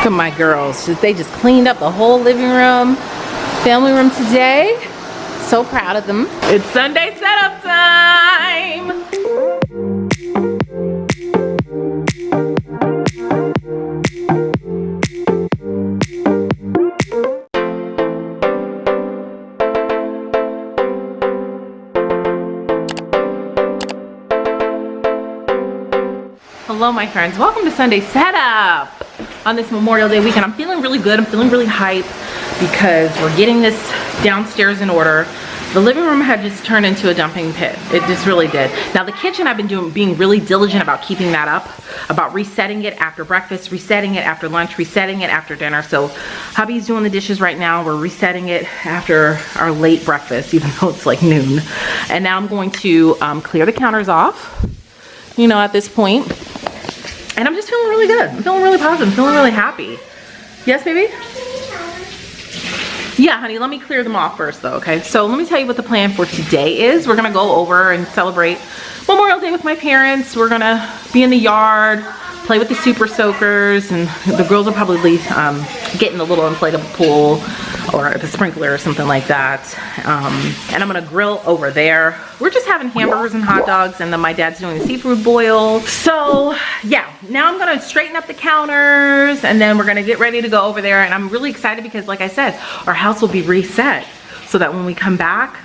Look at my girls. They just cleaned up the whole living room, family room today. So proud of them. It's Sunday setup time. Hello my friends, welcome to Sunday Setup on this Memorial Day weekend. I'm feeling really good, I'm feeling really hype because we're getting this downstairs in order. The living room had just turned into a dumping pit. It just really did. Now the kitchen I've been being really diligent about keeping that up, about resetting it after breakfast, resetting it after lunch, resetting it after dinner. So hubby's doing the dishes right now. We're resetting it after our late breakfast, even though it's like noon. And now I'm going to clear the counters off, you know, at this point. And I'm just feeling really good. I'm feeling really positive. I'm feeling really happy. Yes, baby? Yeah, honey, let me clear them off first though, okay? So let me tell you what the plan for today is. We're gonna go over and celebrate Memorial Day with my parents. We're gonna be in the yard, play with the super soakers, and the girls will probably get in the little inflatable pool or the sprinkler or something like that. And I'm gonna grill over there. We're just having hamburgers and hot dogs, and then my dad's doing a seafood boil. So yeah, now I'm gonna straighten up the counters, and then we're gonna get ready to go over there. And I'm really excited because, like I said, our house will be reset so that when we come back,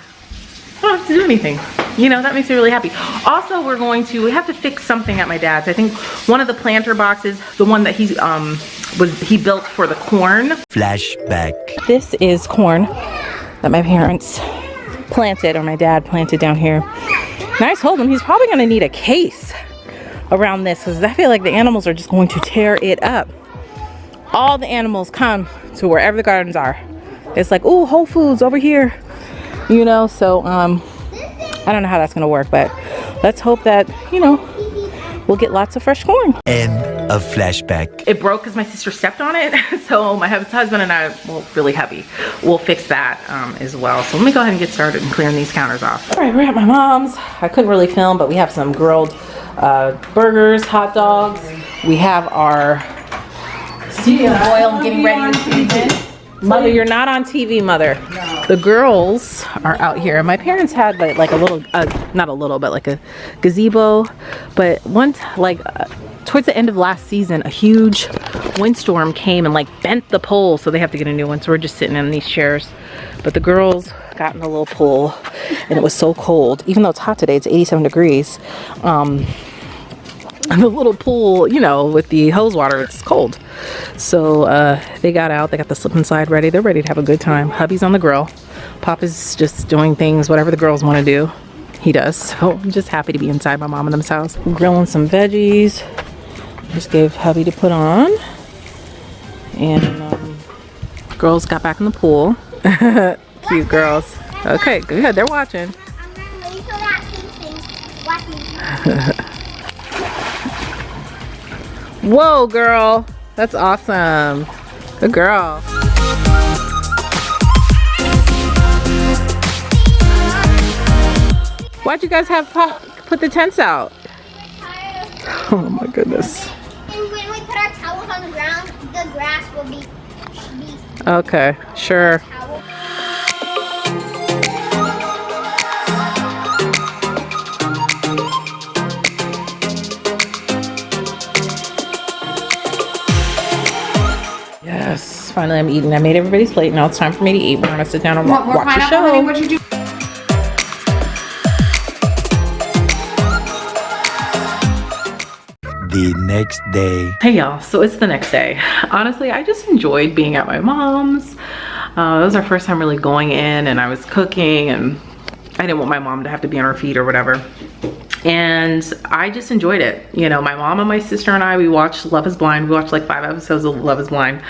I don't have to do anything. You know, that makes me really happy. Also, we have to fix something at my dad's. I think one of the planter boxes, the one that he built for the corn. Flashback. This is corn that my parents planted, or my dad planted down here. And I told him he's probably gonna need a case around this because I feel like the animals are just going to tear it up. All the animals come to wherever the gardens are. It's like, ooh, Whole Foods over here. You know, so I don't know how that's gonna work, but let's hope that, you know, we'll get lots of fresh corn. End of flashback. It broke because my sister stepped on it. So my husband and I, well, really heavy, we'll fix that as well. So let me go ahead and get started and clearing these counters off. All right, we're at my mom's. I couldn't really film, but we have some grilled burgers, hot dogs. We have our seafood boil getting ready to season. Mother, you're not on TV, Mother. No. The girls are out here. My parents had like a little, not a little, but like a gazebo. But towards the end of last season, a huge windstorm came and like bent the pole, so they have to get a new one. So we're just sitting in these chairs. But the girls got in the little pool, and it was so cold. Even though it's hot today, it's 87 degrees. And the little pool, you know, with the hose water, it's cold. So they got out, they got the slip and slide ready. They're ready to have a good time. Hubby's on the grill. Papa's just doing things, whatever the girls want to do, he does. So I'm just happy to be inside my mom and them's house. I'm grilling some veggies. Just gave Hubby to put on. And girls got back in the pool. Cute girls. Okay, good, they're watching. Whoa, girl. That's awesome. Good girl. Why'd you guys have put the tents out? Oh my goodness. And when we put our towels on the ground, the grass will be okay, sure. Yes, finally I'm eating. I made everybody's plate. Now it's time for me to eat. We're gonna sit down and watch the show. Honey, what'd you do? The next day. Hey y'all, so it's the next day. Honestly, I just enjoyed being at my mom's. It was our first time really going in, and I was cooking, and I didn't want my mom to have to be on her feet or whatever. And I just enjoyed it. You know, my mom and my sister and I, we watched Love is Blind. We watched like 5 episodes of Love is Blind.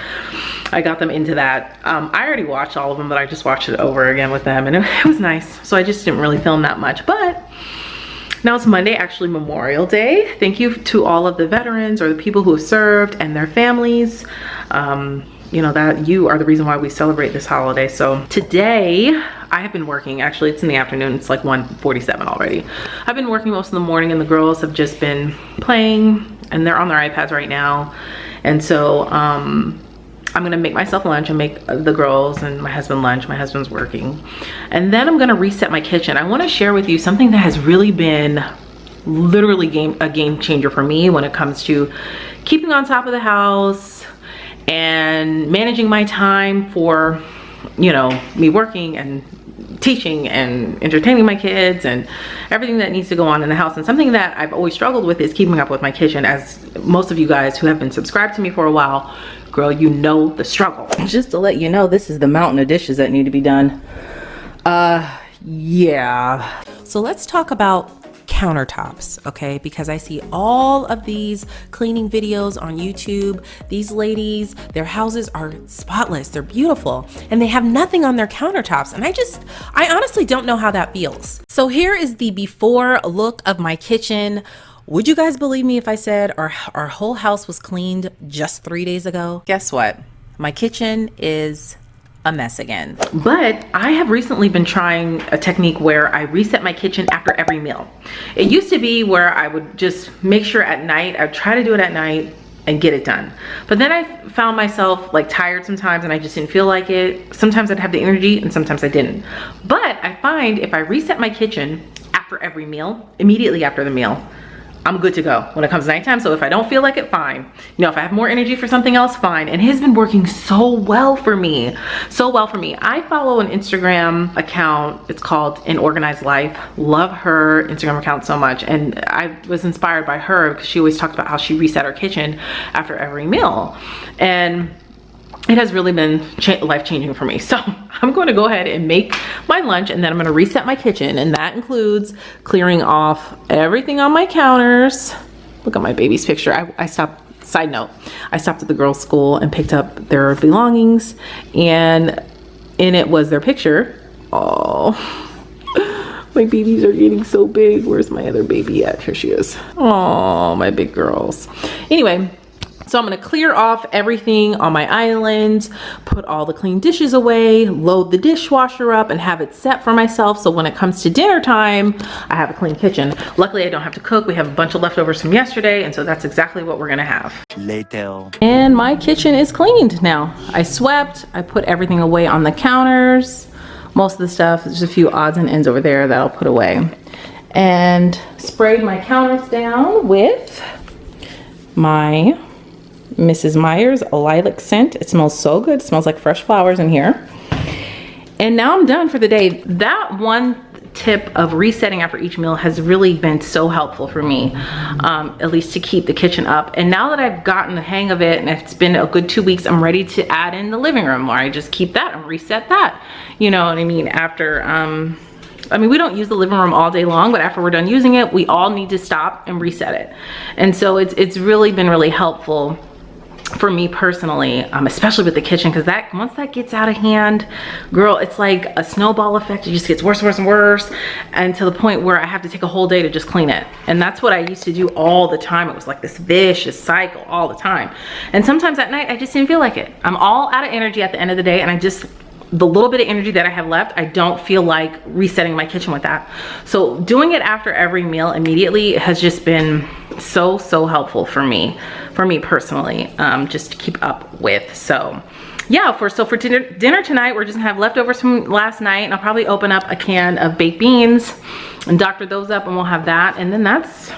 I got them into that. I already watched all of them, but I just watched it over again with them, and it was nice. So I just didn't really film that much, but now it's Monday, actually Memorial Day. Thank you to all of the veterans or the people who have served and their families. You know, that you are the reason why we celebrate this holiday. So today I have been working. Actually, it's in the afternoon. It's like 1:47 already. I've been working most of the morning, and the girls have just been playing, and they're on their iPads right now. And so I'm gonna make myself lunch and make the girls and my husband lunch. My husband's working. And then I'm gonna reset my kitchen. I wanna share with you something that has really been literally a game changer for me when it comes to keeping on top of the house and managing my time for, you know, me working and teaching and entertaining my kids and everything that needs to go on in the house. And something that I've always struggled with is keeping up with my kitchen. As most of you guys who have been subscribed to me for a while, girl, you know the struggle. Just to let you know, this is the mountain of dishes that need to be done. Yeah. So let's talk about countertops, okay? Because I see all of these cleaning videos on YouTube. These ladies, their houses are spotless, they're beautiful, and they have nothing on their countertops. And I honestly don't know how that feels. So here is the before look of my kitchen. Would you guys believe me if I said our whole house was cleaned just 3 days ago? Guess what? My kitchen is a mess again. But I have recently been trying a technique where I reset my kitchen after every meal. It used to be where I would just make sure at night, I would try to do it at night and get it done. But then I found myself like tired sometimes and I just didn't feel like it. Sometimes I'd have the energy and sometimes I didn't. But I find if I reset my kitchen after every meal, immediately after the meal, I'm good to go when it comes to nighttime. So if I don't feel like it, fine. You know, if I have more energy for something else, fine. And it has been working so well for me. So well for me. I follow an Instagram account. It's called An Organized Life. Love her Instagram account so much. And I was inspired by her because she always talked about how she reset her kitchen after every meal. And it has really been life-changing for me. So I'm going to go ahead and make my lunch, and then I'm going to reset my kitchen, and that includes clearing off everything on my counters. Look at my baby's picture. I stopped, side note, I stopped at the girls' school and picked up their belongings, and in it was their picture. Oh, my babies are getting so big. Where's my other baby at? Here she is. Oh, my big girls. Anyway, so I'm gonna clear off everything on my island, put all the clean dishes away, load the dishwasher up, and have it set for myself. So when it comes to dinner time, I have a clean kitchen. Luckily, I don't have to cook. We have a bunch of leftovers from yesterday, and so that's exactly what we're gonna have. Later. And my kitchen is cleaned now. I swept, I put everything away on the counters. Most of the stuff, there's a few odds and ends over there that I'll put away. And sprayed my counters down with my Mrs. Meyer's lilac scent. It smells so good. It smells like fresh flowers in here. And now I'm done for the day. That one tip of resetting after each meal has really been so helpful for me, at least to keep the kitchen up. And now that I've gotten the hang of it and it's been a good 2 weeks, I'm ready to add in the living room where I just keep that and reset that. You know what I mean? After, I mean, we don't use the living room all day long, but after we're done using it, we all need to stop and reset it. And so it's really been really helpful for me personally, especially with the kitchen, because once that gets out of hand, girl, it's like a snowball effect. It just gets worse and worse and worse, and to the point where I have to take a whole day to just clean it. And that's what I used to do all the time. It was like this vicious cycle all the time. And sometimes at night, I just didn't feel like it. I'm all out of energy at the end of the day, and the little bit of energy that I have left, I don't feel like resetting my kitchen with that. So doing it after every meal immediately has just been so helpful for me personally, just to keep up with. So yeah, for dinner tonight, we're just gonna have leftovers from last night, and I'll probably open up a can of baked beans and doctor those up, and we'll have that. And then that's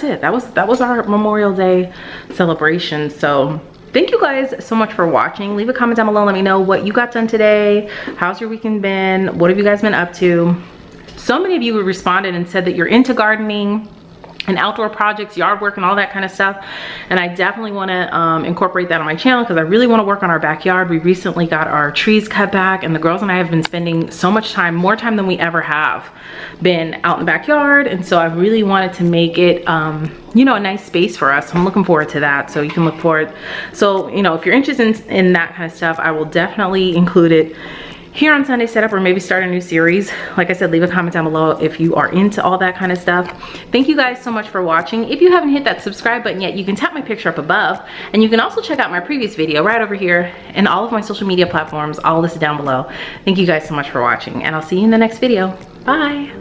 it. That was our Memorial Day celebration. So thank you guys so much for watching. Leave a comment down below. Let me know what you got done today. How's your weekend been? What have you guys been up to? So many of you responded and said that you're into gardening and outdoor projects, yard work, and all that kind of stuff. And I definitely want to incorporate that on my channel because I really want to work on our backyard. We recently got our trees cut back, and the girls and I have been spending so much time, more time than we ever have been out in the backyard. And so I really wanted to make it, you know, a nice space for us. So I'm looking forward to that. So you can look forward. So, you know, if you're interested in that kind of stuff, I will definitely include it here on Sunday Setup, or maybe start a new series. Like I said, leave a comment down below if you are into all that kind of stuff. Thank you guys so much for watching. If you haven't hit that subscribe button yet, you can tap my picture up above, and you can also check out my previous video right over here, and all of my social media platforms, all listed down below. Thank you guys so much for watching, and I'll see you in the next video. Bye.